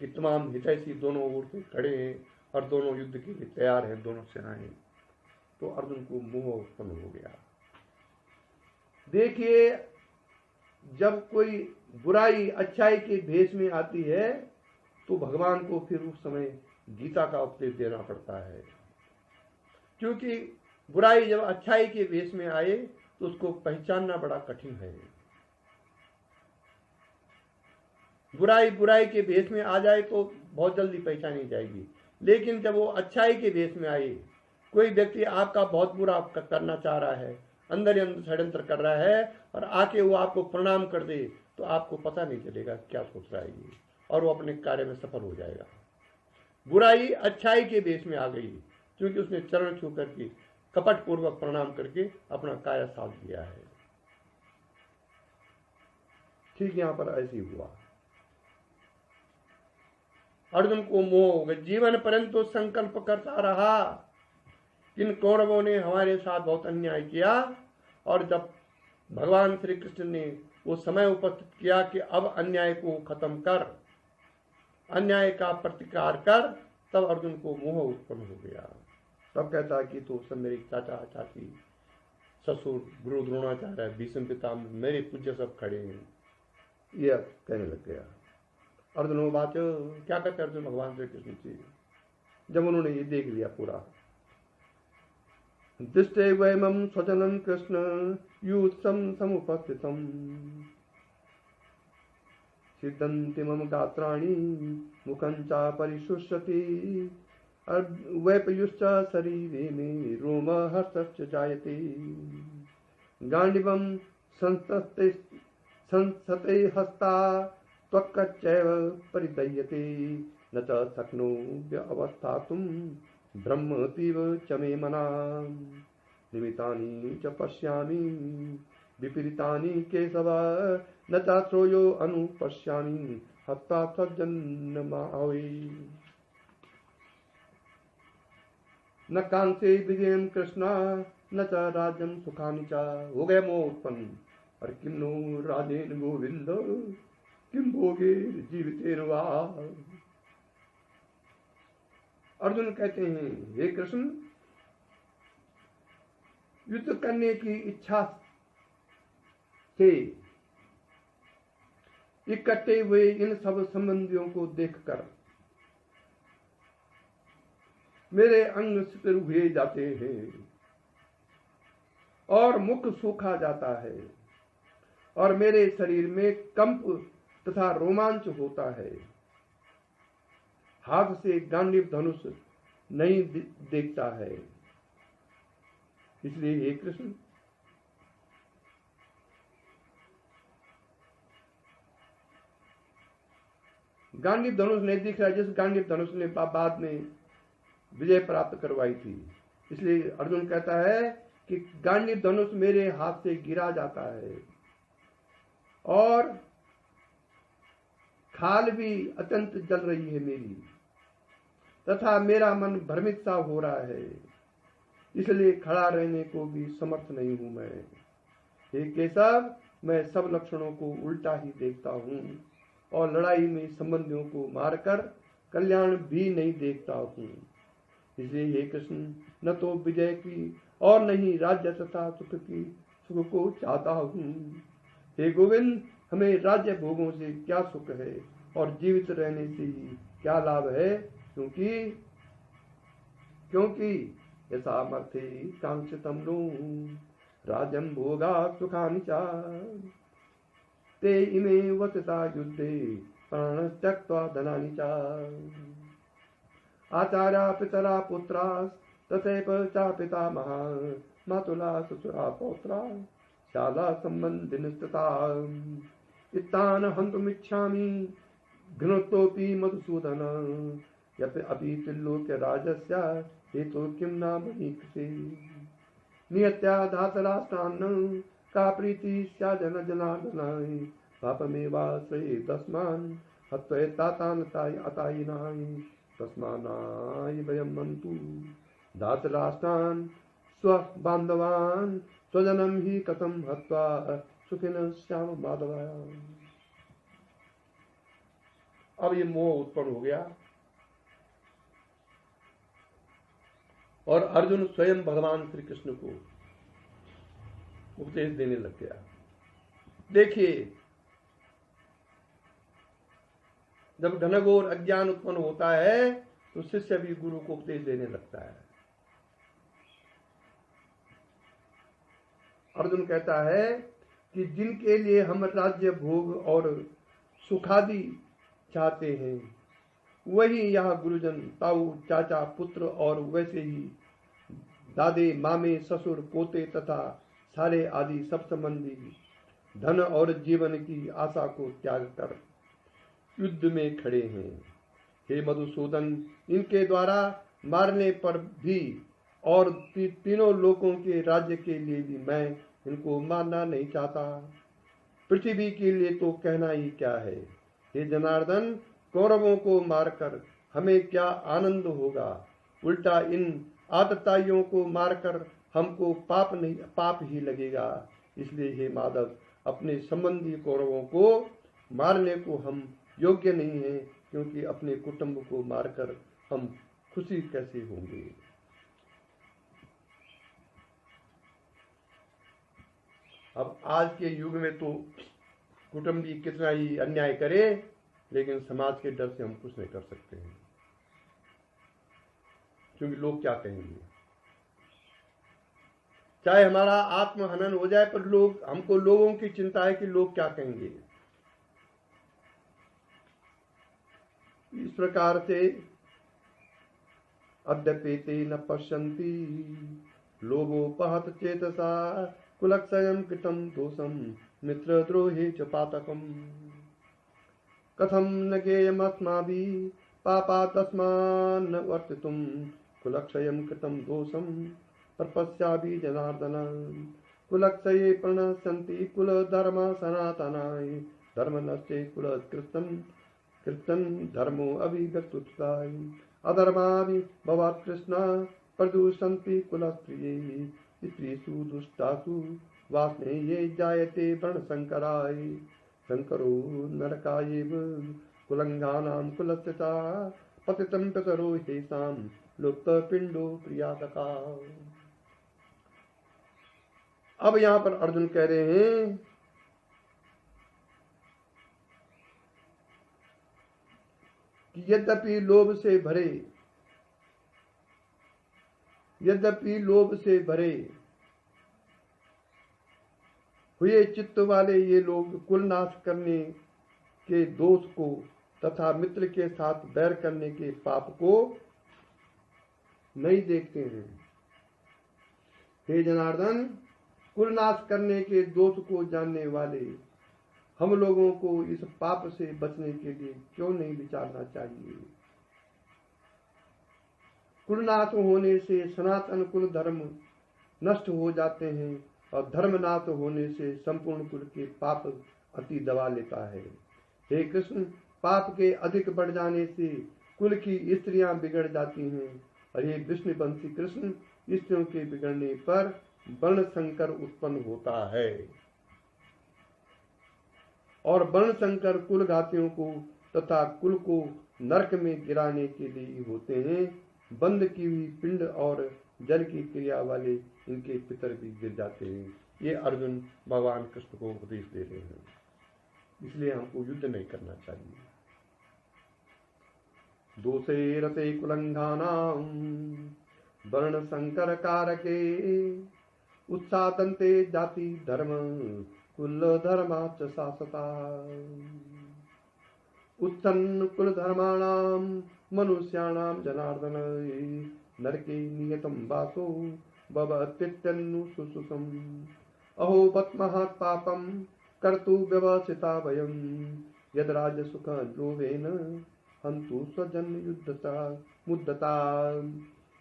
कि तमाम हितैषी दोनों ओर से खड़े हैं और दोनों युद्ध के लिए तैयार हैं, दोनों सेनाएं, तो अर्जुन को मोह उत्पन्न हो गया। देखिए, जब कोई बुराई अच्छाई के भेष में आती है तो भगवान को फिर उस समय गीता का उपदेश देना पड़ता है, क्योंकि बुराई जब अच्छाई के भेष में आए तो उसको पहचानना बड़ा कठिन है। बुराई के भेष में आ जाए तो बहुत जल्दी पहचानी जाएगी, लेकिन जब वो अच्छाई के भेष में आए, कोई व्यक्ति आपका बहुत बुरा करना चाह रहा है, अंदर ही अंदर षड्यंत्र कर रहा है और आके वो आपको प्रणाम कर दे तो आपको पता नहीं चलेगा क्या सोच रहा है ये, और वो अपने कार्य में सफल हो जाएगा। बुराई अच्छाई के भेष में आ गई क्योंकि उसने चरण छू करके कपट पूर्वक प्रणाम करके अपना कार्य साध लिया है। ठीक यहाँ पर ऐसे ही हुआ। अर्जुन को मोह हो गया, जीवन पर्यंत तो संकल्प करता रहा, इन कौरवों ने हमारे साथ बहुत अन्याय किया, और जब भगवान श्री कृष्ण ने वो समय उपस्थित किया कि अब अन्याय को खत्म कर, अन्याय का प्रतिकार कर, तब अर्जुन को मोह उत्पन्न हो गया। तब कहता है कि तो सब मेरे चाचा चाची, ससुर, गुरु द्रोणाचार्य, भीष्म पितामह, मेरे पूज्य सब खड़े हैं, यह कहने लग गया। अर्जुन वो बात क्या कहते अर्जुन भगवान श्री कृष्ण से, जब उन्होंने ये देख लिया पूरा। दृष्टे वैमं स्वजनं कृष्ण युत्सं समुपस्थितं सिद्धन्ति मम गात्राणि मुखं च परिशुष्यति वैपयुश्च शरीरे मे रोमहर्षश्च जायते गाण्डीवं संसते हस्ता त्वक्कच्चैव परिदह्यते न च शक्नोम्य अवस्थातुं ब्रह्मतीव च मे मना निमितानि च पश्यामि विपरीतानि केशव न च श्रोयो अनुपश्यामि हत्वा सज्जन्मावे न कांसे विजयं कृष्ण न च राज्यं सुखानि च। हो गए मोह उत्पन्न। और किम नो राजेन गोविंद किम भोगे जीवितेन वा। अर्जुन कहते हैं, हे कृष्ण, युद्ध करने की इच्छा से इकट्ठे हुए इन सब संबंधियों को देखकर मेरे अंग शिथिल हुए जाते हैं और मुख सूखा जाता है और मेरे शरीर में कंप तथा रोमांच होता है। हाथ से गांडीव धनुष नहीं देखता है। इसलिए हे कृष्ण, गांडीव धनुष नहीं दिख रहा, जिस गांडीव धनुष ने बाद में विजय प्राप्त करवाई थी। इसलिए अर्जुन कहता है कि गांडीव धनुष मेरे हाथ से गिरा जाता है और खाल भी अत्यंत जल रही है मेरी, तथा मेरा मन भ्रमित सा हो रहा है, इसलिए खड़ा रहने को भी समर्थ नहीं हूं मैं। हे केशव, मैं सब लक्षणों को उल्टा ही देखता हूं और लड़ाई में संबंधियों को मारकर कल्याण भी नहीं देखता हूं। इसलिए हे कृष्ण, न तो विजय की और न ही राज्य तथा सुख को चाहता हूं। हे गोविंद, हमें राज्य भोगों से क्या सुख है और जीवित रहने से ही क्या लाभ है, क्योंकि यथामर्थे कांक्षितम नो राजं भोगा सुखानि च ते इमे वसता युद्धे प्राण त्यक्त्वा धनानि च आचार्या पितरा पुत्रास् तथैव च पितामहा मातुला ससुरा पौत्रा शाला संबंधिनस्तथा इत्तान् हन्तुमिच्छामि घ्नोत्तोऽपि मधुसूदन यत् अपि त्रिलोक्य राजस्य हेतु किं नाम नीक्षे नियत्या धातराष्ट्रान्न का प्रीति स्याजन जनार्दनाय पापमेवाश्रये तस्मान् हत्वैतातान् अतायिनाय तस्मान्नाय वयं मन्तु धातराष्ट्रान् स्वबान्धवान् स्वजनं हि कथं हत्वा सुखिनः स्याम माधव। अब ये मोह उत्पन्न हो गया और अर्जुन स्वयं भगवान श्री कृष्ण को उपदेश देने लग गया। देखिए, जब घनघोर अज्ञान उत्पन्न होता है तो शिष्य भी गुरु को उपदेश देने लगता है। अर्जुन कहता है कि जिनके लिए हम राज्य भोग और सुखादि चाहते हैं, वही यह गुरुजन, ताऊ, चाचा, पुत्र और वैसे ही दादे, मामे, ससुर, पोते तथा सारे आदि सब संबंधी धन और जीवन की आशा को त्याग कर युद्ध में खड़े हैं। हे मधुसूदन, इनके द्वारा मारने पर भी और तीनों लोगों के राज्य के लिए भी मैं इनको मारना नहीं चाहता। पृथ्वी के लिए तो कहना ही क्या है। हे जनार्दन, कौरवों को मारकर हमें क्या आनंद होगा, उल्टा इन आतताइयों को मारकर हमको पाप ही लगेगा। इसलिए हे माधव, अपने संबंधी कौरवों को मारने को हम योग्य नहीं है, क्योंकि अपने कुटुंब को मारकर हम खुशी कैसे होंगे। अब आज के युग में तो कुटुंबी कितना ही अन्याय करे, लेकिन समाज के डर से हम कुछ नहीं कर सकते हैं, क्योंकि लोग क्या कहेंगे। चाहे हमारा आत्महनन हो जाए, पर हमको लोगों की चिंता है कि लोग क्या कहेंगे। इस प्रकार से अद्यपेते न पश्यन्ति लोभोपहत चेतसा कुलक्षयं कृतं दोषं मित्रद्रोहे च पातकम् कथं न गेयमस्माभिः पापादस्मान्न वर्तितुं कुलक्षयं कृतं दोषं प्रपश्यामि जनार्दन। कुलक्षये प्रणश्यन्ति कुलधर्म सनातनाय धर्मनश्चे कुलकृतं धर्मो अभिव्यक्तुत्साय अधर्माभि भवात् कृष्ण प्रदूषन्ति कुलस्त्रिये स्त्रीषु दुष्टासु वास्नेये जायते वर्णशङ्कराय शङ्करो नरकायैव कुलङ्घानां कुलस्थिता पतितं पितरो हेषां लुप्तपिण्डो प्रियातका। अब यहाँ पर अर्जुन कह रहे हैं कि यद्यपि लोभ से भरे हुए चित्त वाले ये लोग कुल नाश करने के दोष को तथा मित्र के साथ बैर करने के पाप को नहीं देखते हैं। हे जनार्दन, कुल नाश करने के दोष को जानने वाले हम लोगों को इस पाप से बचने के लिए क्यों नहीं विचारना चाहिए। कुल नाश होने से सनातन कुल धर्म नष्ट हो जाते हैं और धर्म नाश होने से संपूर्ण कुल के पाप अति दबा लेता है। हे कृष्ण, पाप के अधिक बढ़ जाने से कुल की स्त्रियां बिगड़ जाती हैं और ये विष्णुवंशी कृष्ण, स्त्रियों के बिगड़ने पर वर्ण संकर उत्पन्न होता है और वर्ण संकर कुल घातियों को तथा कुल को नरक में गिराने के लिए होते हैं। बंद की हुई पिंड और जल की क्रिया वाले इनके पितर भी गिर जाते हैं। ये अर्जुन भगवान कृष्ण को उपदेश दे रहे हैं। इसलिए हमको युद्ध नहीं करना चाहिए। दोषे रते कुलंघानां वर्ण संकर कारके उत्सादन्ते जाति धर्म कुल धर्माच शासता उत्सन्न कुल धर्माणां मनुष्याणां जनार्दन नरके नियतं वासो भवत्यत्यन्नु सुसुखम् अहो बत्महात् पापं कर्तु व्यवसिता वयं यद् राजसुख लोभेन हन्तु स्वजन युद्धता मुद्दता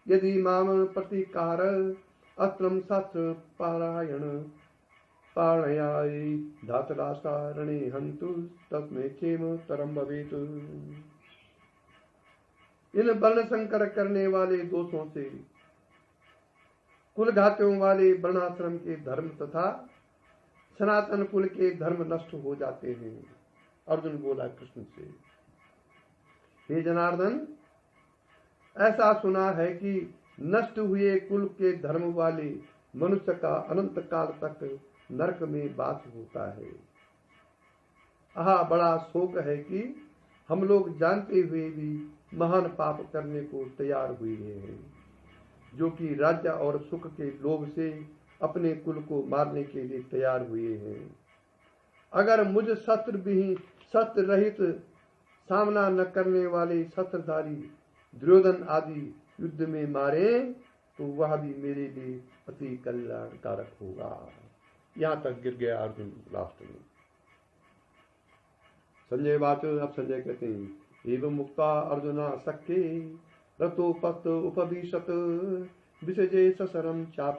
यदि माम प्रतिकार अस्त्रं शास्त्र पारायण पाणयाय धातरासारणे हन्तु तस्मै क्षेम तरम भवेत्। इन वर्ण संकर करने वाले दोषों से कुल घातियों वाले वर्णाश्रम के धर्म तथा सनातन कुल के धर्म नष्ट हो जाते हैं। अर्जुन बोला कृष्ण से, हे जनार्दन, ऐसा सुना है कि नष्ट हुए कुल के धर्म वाले मनुष्य का अनंत काल तक नरक में वास होता है। आहा, बड़ा शोक है कि हम लोग जानते हुए भी महान पाप करने को तैयार हुए हैं, जो कि राज्य और सुख के लोभ से अपने कुल को मारने के लिए तैयार हुए हैं। अगर मुझ शस्त्र विहीन शस्त्र रहित सामना न करने वाले शस्त्रधारी दुर्योधन आदि युद्ध में मारे तो वह भी मेरे लिए अति कल्याणकारक होगा। यहाँ तक गिर गया अर्जुन लास्ट में। संजय बात, अब संजय कहते हैं, एवं मुक्ता अर्जुना सख्ये रतोपस्त उपविशत विसजे ससरम चाप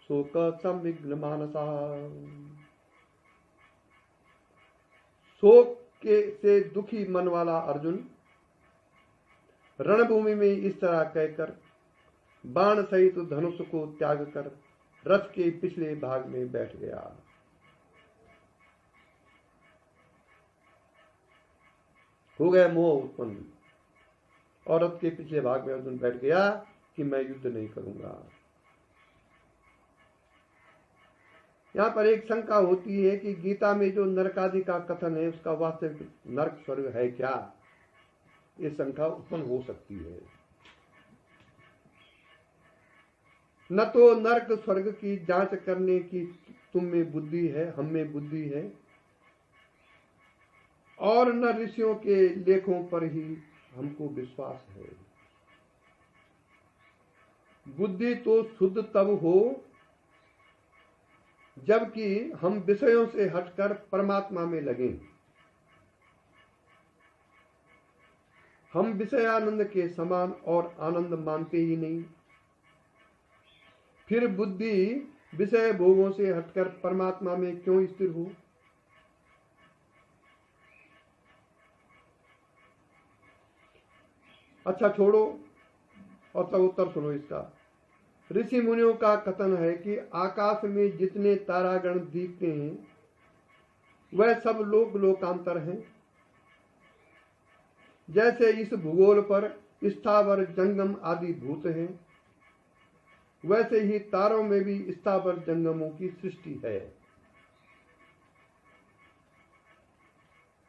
शोक संविघ्न मानसा। शोक के से दुखी मन वाला अर्जुन रणभूमि में इस तरह कहकर बाण सहित धनुष को त्याग कर रथ के पिछले भाग में बैठ गया। हो गया मोह उत्पन्न और रथ के पिछले भाग में अर्जुन बैठ गया कि मैं युद्ध नहीं करूंगा। यहाँ पर एक शंका होती है कि गीता में जो नरकादि का कथन है उसका वास्तविक नरक स्वर्ग है क्या? ये शंका उत्पन्न हो सकती है। न तो नरक स्वर्ग की जांच करने की तुम में बुद्धि है, हम में बुद्धि है, और न ऋषियों के लेखों पर ही हमको विश्वास है। बुद्धि तो शुद्ध तब हो जबकि हम विषयों से हटकर परमात्मा में लगें। हम विषयानंद के समान और आनंद मानते ही नहीं, फिर बुद्धि विषय भोगों से हटकर परमात्मा में क्यों स्थिर हो? अच्छा छोड़ो और तब उत्तर सुनो इसका। ऋषि मुनियों का कथन है कि आकाश में जितने तारागण दिखते हैं वह सब लोक लोकांतर हैं। जैसे इस भूगोल पर स्थावर जंगम आदि भूत हैं, वैसे ही तारों में भी स्थावर जंगमों की सृष्टि है।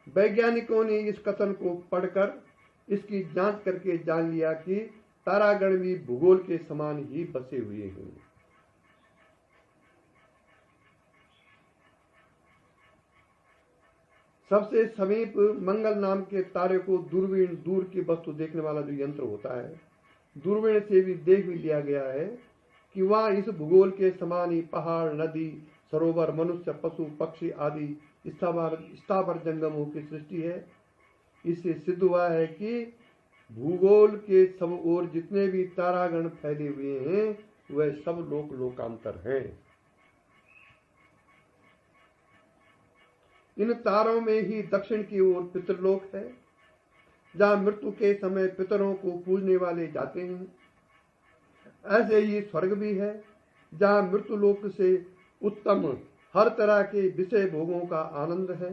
वैज्ञानिकों ने इस कथन को पढ़कर इसकी जांच करके जान लिया कि तारागण भी भूगोल के समान ही बसे हुए हैं। सबसे समीप मंगल नाम के तारे को दूरबीन, दूर की वस्तु देखने वाला जो यंत्र होता है, दूरबीन से भी देख भी लिया गया है कि वहाँ इस भूगोल के समान ही पहाड़, नदी, सरोवर, मनुष्य, पशु, पक्षी आदि स्थावर जंगमों की सृष्टि है। इससे सिद्ध हुआ है कि भूगोल के सब ओर जितने भी तारागण फैले हुए हैं वह सब लोकांतर हैं। इन तारों में ही दक्षिण की ओर पितृलोक है, जहाँ मृत्यु के समय पितरों को पूजने वाले जाते हैं। ऐसे ही स्वर्ग भी है, जहाँ मृत्यु लोक से उत्तम हर तरह के विषय भोगों का आनंद है।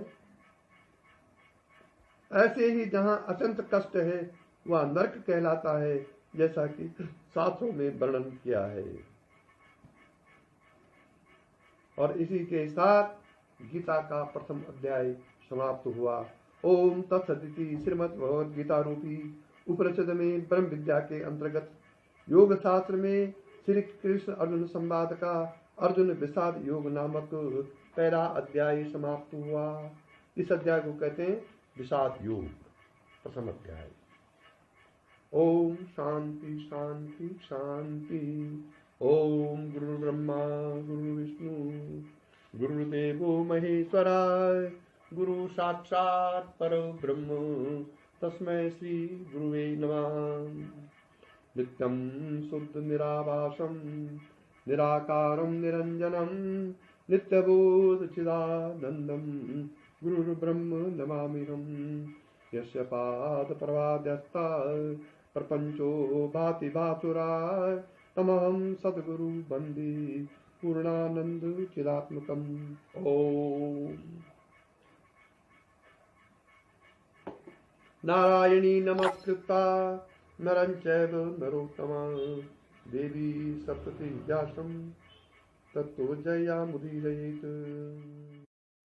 ऐसे ही जहाँ अत्यंत कष्ट है वह नरक कहलाता है, जैसा कि शास्त्रों में वर्णन किया है। और इसी के साथ गीता का प्रथम अध्याय समाप्त हुआ। ओम तत्सदिति श्रीमद् भगवद गीता रूपी उपनिषद में ब्रह्म विद्या के अंतर्गत योग शास्त्र में श्री कृष्ण अर्जुन संवाद का अर्जुन विषाद योग नामक पहला अध्याय समाप्त हुआ। इस अध्याय को कहते हैं विषाद योग, प्रथम अध्याय। ओम शांति शांति शांति। ओम गुरु ब्रह्मा गुरु विष्णु गुरुदेवो महेश्वराय, गुरु साक्षात् परब्रह्म तस्मै श्री गुरुवे नमः। नित्यं शुद्ध निराभासं निराकारं निरंजनं नित्यबोध चिदानंदं गुरुर्ब्रह्म नमाम्यहम्। यस्य पाद प्रवाद्यस्ता प्रपंचो भाति भासुराय, तमहं सद्गुरु वन्दे पूर्णानंद चिदात्मकम्। ओम नारायणी नमस्कृता नरं चैव नरोत्तमं, देवी सप्तति व्यासं ततो जयामुदीरयेत्।